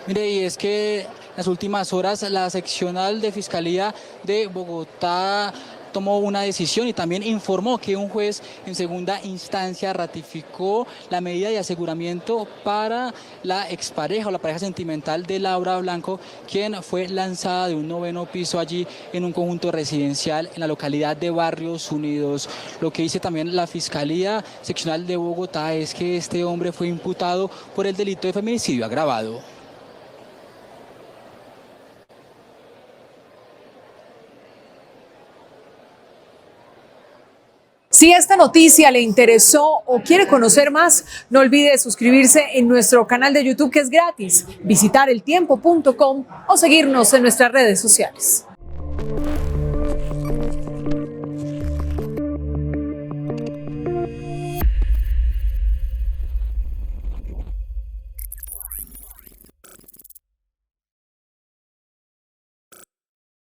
Mire, y es que en las últimas horas la seccional de Fiscalía de Bogotá tomó una decisión y también informó que un juez en segunda instancia ratificó la medida de aseguramiento para la expareja o la pareja sentimental de Laura Blanco, quien fue lanzada de un noveno piso allí en un conjunto residencial en la localidad de Barrios Unidos. Lo que dice también la Fiscalía Seccional de Bogotá es que este hombre fue imputado por el delito de feminicidio agravado. Si esta noticia le interesó o quiere conocer más, no olvide suscribirse en nuestro canal de YouTube, que es gratis, visitar eltiempo.com o seguirnos en nuestras redes sociales.